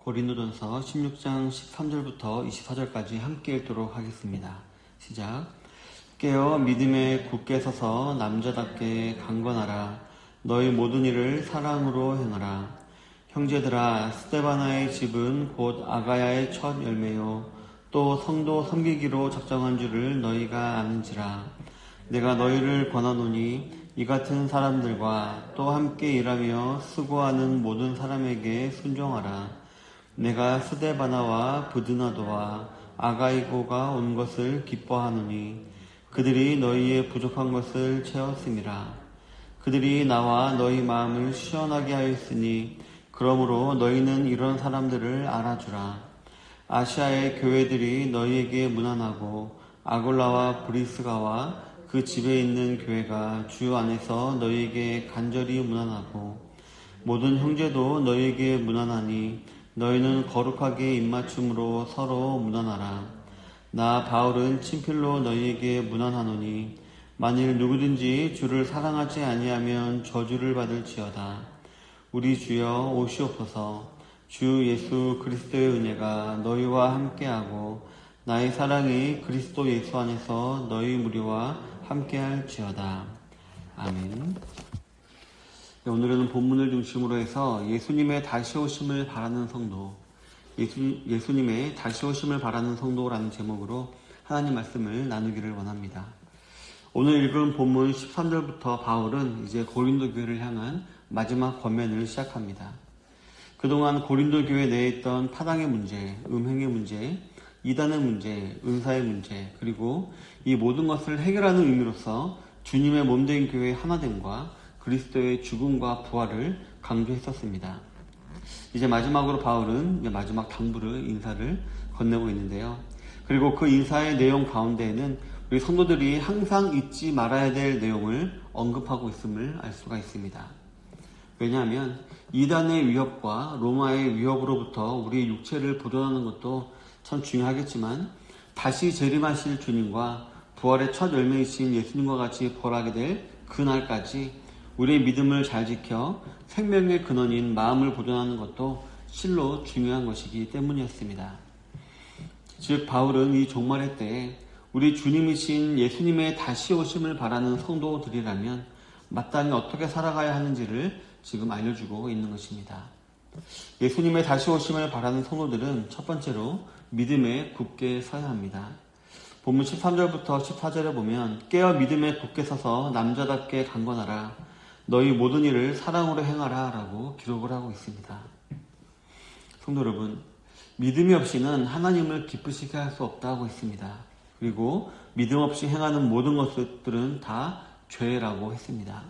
고린도전서 16장 13절부터 24절까지 함께 읽도록 하겠습니다. 시작. 깨어 믿음에 굳게 서서 남자답게 강건하라. 너희 모든 일을 사랑으로 행하라. 형제들아, 스데바나의 집은 곧 아가야의 첫 열매요 또 성도 섬기기로 작정한 줄을 너희가 아는지라. 내가 너희를 권하노니 이 같은 사람들과 또 함께 일하며 수고하는 모든 사람에게 순종하라. 내가 스데바나와 브드나도와 아가이고가 온 것을 기뻐하노니 그들이 너희의 부족한 것을 채웠음이라. 그들이 나와 너희 마음을 시원하게 하였으니 그러므로 너희는 이런 사람들을 알아주라. 아시아의 교회들이 너희에게 무난하고 아골라와 브리스가와 그 집에 있는 교회가 주 안에서 너희에게 간절히 무난하고 모든 형제도 너희에게 무난하니 너희는 거룩하게 입맞춤으로 서로 무난하라. 나 바울은 친필로 너희에게 무난하노니 만일 누구든지 주를 사랑하지 아니하면 저주를 받을지어다. 우리 주여 오시옵소서. 주 예수 그리스도의 은혜가 너희와 함께하고 나의 사랑이 그리스도 예수 안에서 너희 무리와 함께할지어다. 아멘. 오늘은 본문을 중심으로 해서 예수님의 다시 오심을 바라는 성도, 예수님의 다시 오심을 바라는 성도라는 제목으로 하나님 말씀을 나누기를 원합니다. 오늘 읽은 본문 13절부터 바울은 이제 고린도 교회를 향한 마지막 권면을 시작합니다. 그동안 고린도 교회 내에 있던 타당의 문제, 음행의 문제, 이단의 문제, 은사의 문제, 그리고 이 모든 것을 해결하는 의미로서 주님의 몸된 교회의 하나됨과 그리스도의 죽음과 부활을 강조했었습니다. 이제 마지막으로 바울은 마지막 당부를, 인사를 건네고 있는데요. 그리고 그 인사의 내용 가운데에는 우리 성도들이 항상 잊지 말아야 될 내용을 언급하고 있음을 알 수가 있습니다. 왜냐하면 이단의 위협과 로마의 위협으로부터 우리의 육체를 보존하는 것도 참 중요하겠지만 다시 재림하실 주님과 부활의 첫 열매이신 예수님과 같이 부활하게 될 그날까지 우리의 믿음을 잘 지켜 생명의 근원인 마음을 보존하는 것도 실로 중요한 것이기 때문이었습니다. 즉 바울은 이 종말의 때에 우리 주님이신 예수님의 다시 오심을 바라는 성도들이라면 마땅히 어떻게 살아가야 하는지를 지금 알려주고 있는 것입니다. 예수님의 다시 오심을 바라는 성도들은 첫 번째로 믿음에 굳게 서야 합니다. 본문 13절부터 14절에 보면 깨어 믿음에 굳게 서서 남자답게 강건하라. 너희 모든 일을 사랑으로 행하라 라고 기록을 하고 있습니다. 성도 여러분, 믿음이 없이는 하나님을 기쁘시게 할 수 없다고 했습니다. 그리고 믿음 없이 행하는 모든 것들은 다 죄라고 했습니다.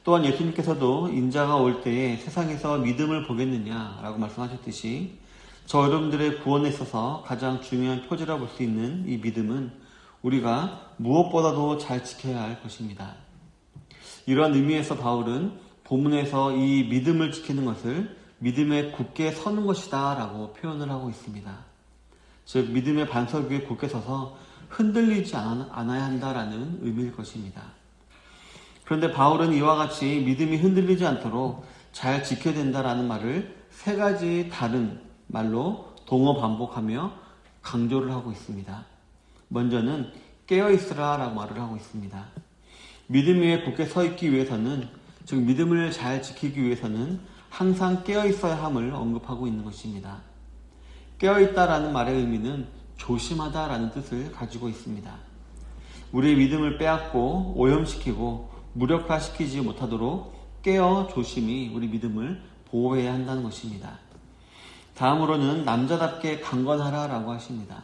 또한 예수님께서도 인자가 올 때에 세상에서 믿음을 보겠느냐라고 말씀하셨듯이 저 여러분들의 구원에 있어서 가장 중요한 표지라 볼 수 있는 이 믿음은 우리가 무엇보다도 잘 지켜야 할 것입니다. 이러한 의미에서 바울은 본문에서 이 믿음을 지키는 것을 믿음에 굳게 서는 것이다 라고 표현을 하고 있습니다. 즉 믿음의 반석 위에 굳게 서서 흔들리지 않아야 한다라는 의미일 것입니다. 그런데 바울은 이와 같이 믿음이 흔들리지 않도록 잘 지켜야 된다라는 말을 세 가지 다른 말로 동어 반복하며 강조를 하고 있습니다. 먼저는 깨어있으라 라고 말을 하고 있습니다. 믿음 위에 굳게 서 있기 위해서는, 즉 믿음을 잘 지키기 위해서는 항상 깨어있어야 함을 언급하고 있는 것입니다. 깨어있다라는 말의 의미는 조심하다라는 뜻을 가지고 있습니다. 우리의 믿음을 빼앗고 오염시키고 무력화시키지 못하도록 깨어 조심히 우리 믿음을 보호해야 한다는 것입니다. 다음으로는 남자답게 강건하라 라고 하십니다.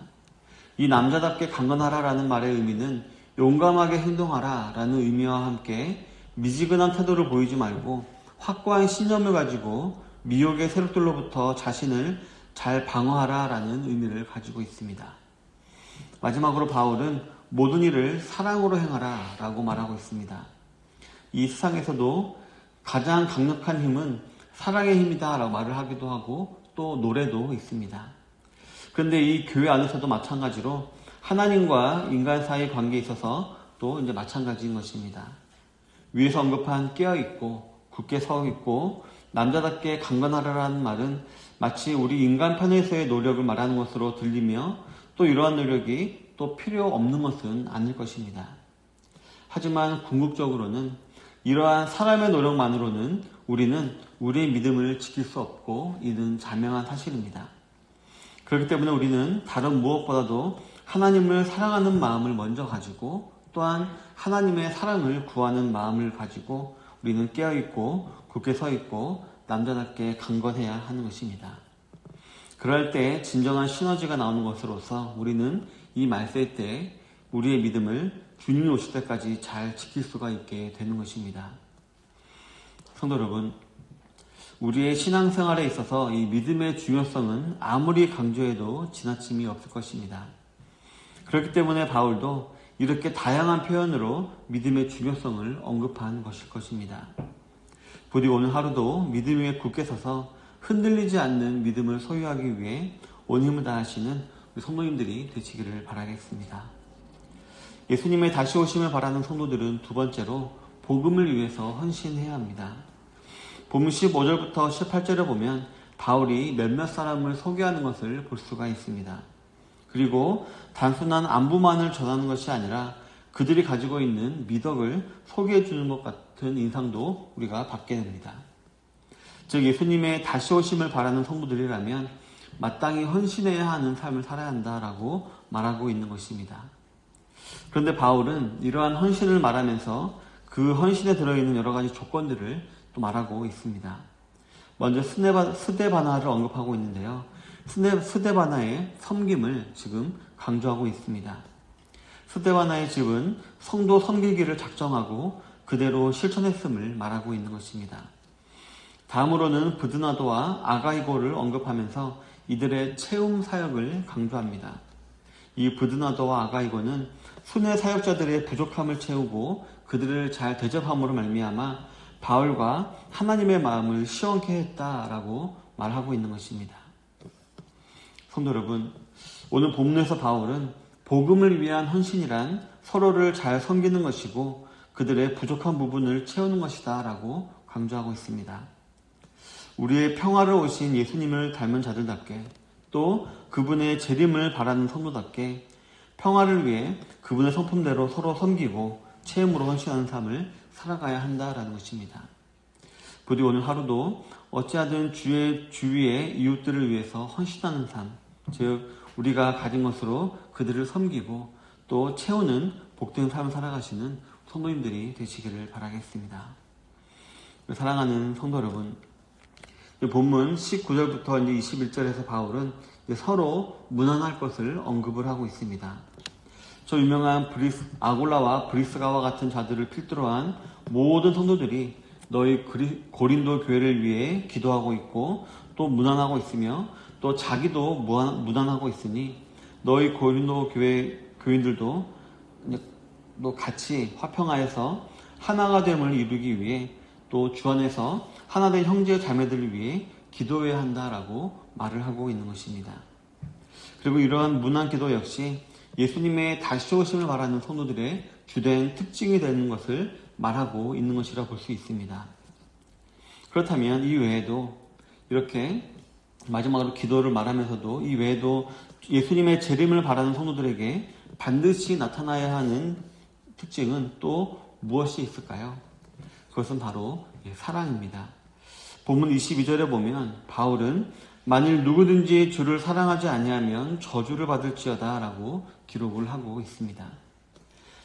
이 남자답게 강건하라라는 말의 의미는 용감하게 행동하라 라는 의미와 함께 미지근한 태도를 보이지 말고 확고한 신념을 가지고 미혹의 세력들로부터 자신을 잘 방어하라 라는 의미를 가지고 있습니다. 마지막으로 바울은 모든 일을 사랑으로 행하라 라고 말하고 있습니다. 이 세상에서도 가장 강력한 힘은 사랑의 힘이다 라고 말을 하기도 하고 또 노래도 있습니다. 그런데 이 교회 안에서도 마찬가지로 하나님과 인간 사이의 관계에 있어서 또 이제 마찬가지인 것입니다. 위에서 언급한 깨어있고 굳게 서 있고 남자답게 강건하라는 말은 마치 우리 인간 편에서의 노력을 말하는 것으로 들리며 또 이러한 노력이 또 필요 없는 것은 아닐 것입니다. 하지만 궁극적으로는 이러한 사람의 노력만으로는 우리는 우리의 믿음을 지킬 수 없고 이는 자명한 사실입니다. 그렇기 때문에 우리는 다른 무엇보다도 하나님을 사랑하는 마음을 먼저 가지고 또한 하나님의 사랑을 구하는 마음을 가지고 우리는 깨어있고 굳게 서있고 남자답게 강건해야 하는 것입니다. 그럴 때 진정한 시너지가 나오는 것으로서 우리는 이 말세 때 우리의 믿음을 주님이 오실 때까지 잘 지킬 수가 있게 되는 것입니다. 성도 여러분, 우리의 신앙생활에 있어서 이 믿음의 중요성은 아무리 강조해도 지나침이 없을 것입니다. 그렇기 때문에 바울도 이렇게 다양한 표현으로 믿음의 중요성을 언급한 것일 것입니다. 부디 오늘 하루도 믿음 위에 굳게 서서 흔들리지 않는 믿음을 소유하기 위해 온 힘을 다하시는 우리 성도님들이 되시기를 바라겠습니다. 예수님의 다시 오심을 바라는 성도들은 두 번째로 복음을 위해서 헌신해야 합니다. 본문 15절부터 18절에 보면 바울이 몇몇 사람을 소개하는 것을 볼 수가 있습니다. 그리고 단순한 안부만을 전하는 것이 아니라 그들이 가지고 있는 미덕을 소개해 주는 것 같은 인상도 우리가 받게 됩니다. 즉 예수님의 다시 오심을 바라는 성도들이라면 마땅히 헌신해야 하는 삶을 살아야 한다라고 말하고 있는 것입니다. 그런데 바울은 이러한 헌신을 말하면서 그 헌신에 들어있는 여러 가지 조건들을 또 말하고 있습니다. 먼저 스데바나를 언급하고 있는데요. 스데바나의 섬김을 지금 강조하고 있습니다. 스데바나의 집은 성도 섬기기를 작정하고 그대로 실천했음을 말하고 있는 것입니다. 다음으로는 브드나도와 아가이고를 언급하면서 이들의 채움 사역을 강조합니다. 이 브드나도와 아가이고는 순회 사역자들의 부족함을 채우고 그들을 잘 대접함으로 말미암아 바울과 하나님의 마음을 시원케 했다라고 말하고 있는 것입니다. 성도 여러분, 오늘 본문에서 바울은 복음을 위한 헌신이란 서로를 잘 섬기는 것이고 그들의 부족한 부분을 채우는 것이다 라고 강조하고 있습니다. 우리의 평화를 오신 예수님을 닮은 자들답게 또 그분의 재림을 바라는 성도답게 평화를 위해 그분의 성품대로 서로 섬기고 체험으로 헌신하는 삶을 살아가야 한다라는 것입니다. 부디 오늘 하루도 어찌하든 주위의 이웃들을 위해서 헌신하는 삶, 즉 우리가 가진 것으로 그들을 섬기고 또 채우는 복된 삶을 살아가시는 성도님들이 되시기를 바라겠습니다. 사랑하는 성도 여러분, 본문 19절부터 21절에서 바울은 서로 무난할 것을 언급을 하고 있습니다. 저 유명한 아골라와 브리스가와 같은 자들을 필두로 한 모든 성도들이 너희 고린도 교회를 위해 기도하고 있고 또 무난하고 있으며 또 자기도 무난하고 있으니 너희 고린도 교인들도 같이 화평하여서 하나가 됨을 이루기 위해 또 주 안에서 하나된 형제 자매들을 위해 기도해야 한다라고 말을 하고 있는 것입니다. 그리고 이러한 무난 기도 역시 예수님의 다시 오심을 바라는 성도들의 주된 특징이 되는 것을 말하고 있는 것이라 볼 수 있습니다. 그렇다면 이 외에도 이렇게 마지막으로 기도를 말하면서도 이 외에도 예수님의 재림을 바라는 성도들에게 반드시 나타나야 하는 특징은 또 무엇이 있을까요? 그것은 바로 사랑입니다. 본문 22절에 보면 바울은 만일 누구든지 주를 사랑하지 아니하면 저주를 받을지어다 라고 기록을 하고 있습니다.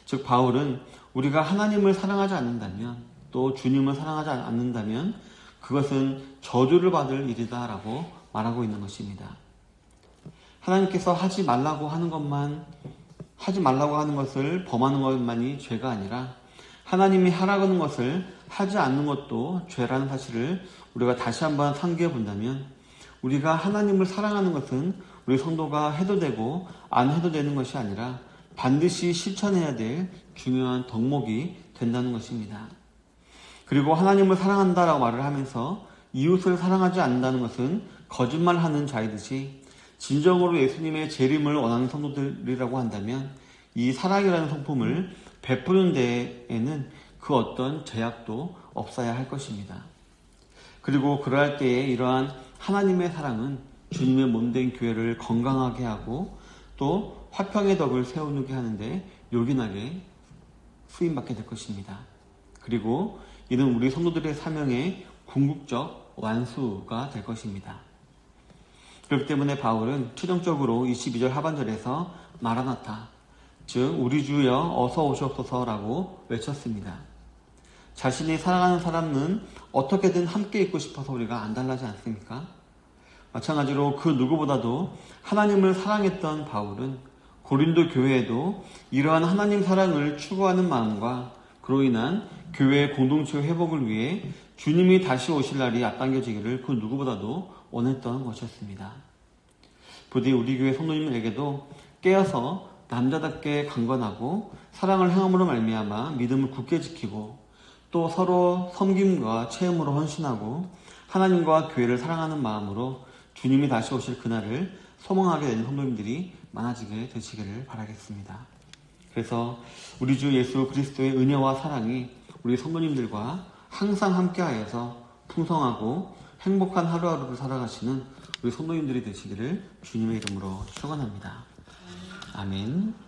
즉 바울은 우리가 하나님을 사랑하지 않는다면 또 주님을 사랑하지 않는다면 그것은 저주를 받을 일이다 라고 말하고 있는 것입니다. 하나님께서 하지 말라고 하는 것을 범하는 것만이 죄가 아니라 하나님이 하라고 하는 것을 하지 않는 것도 죄라는 사실을 우리가 다시 한번 상기해 본다면 우리가 하나님을 사랑하는 것은 우리 성도가 해도 되고 안 해도 되는 것이 아니라 반드시 실천해야 될 중요한 덕목이 된다는 것입니다. 그리고 하나님을 사랑한다라고 말을 하면서 이웃을 사랑하지 않는다는 것은 거짓말하는 자이듯이 진정으로 예수님의 재림을 원하는 성도들이라고 한다면 이 사랑이라는 성품을 베푸는 데에는 그 어떤 제약도 없어야 할 것입니다. 그리고 그러할 때에 이러한 하나님의 사랑은 주님의 몸된 교회를 건강하게 하고 또 화평의 덕을 세우게 하는데 요긴하게 쓰임받게 될 것입니다. 그리고 이는 우리 성도들의 사명의 궁극적 완수가 될 것입니다. 그렇기 때문에 바울은 최종적으로 22절 하반절에서 마라나타, 즉 우리 주여 어서 오시옵소서라고 외쳤습니다. 자신이 사랑하는 사람은 어떻게든 함께 있고 싶어서 우리가 안달나지 않습니까? 마찬가지로 그 누구보다도 하나님을 사랑했던 바울은 고린도 교회에도 이러한 하나님 사랑을 추구하는 마음과 그로 인한 교회의 공동체 회복을 위해 주님이 다시 오실 날이 앞당겨지기를 그 누구보다도 원했던 것이었습니다. 부디 우리 교회 성도님에게도 깨어서 남자답게 강건하고 사랑을 행함으로 말미암아 믿음을 굳게 지키고 또 서로 섬김과 체험으로 헌신하고 하나님과 교회를 사랑하는 마음으로 주님이 다시 오실 그날을 소망하게 되는 성도님들이 많아지게 되시기를 바라겠습니다. 그래서 우리 주 예수 그리스도의 은혜와 사랑이 우리 성도님들과 항상 함께하여서 풍성하고 행복한 하루하루를 살아가시는 우리 성도님들이 되시기를 주님의 이름으로 축원합니다. 아멘.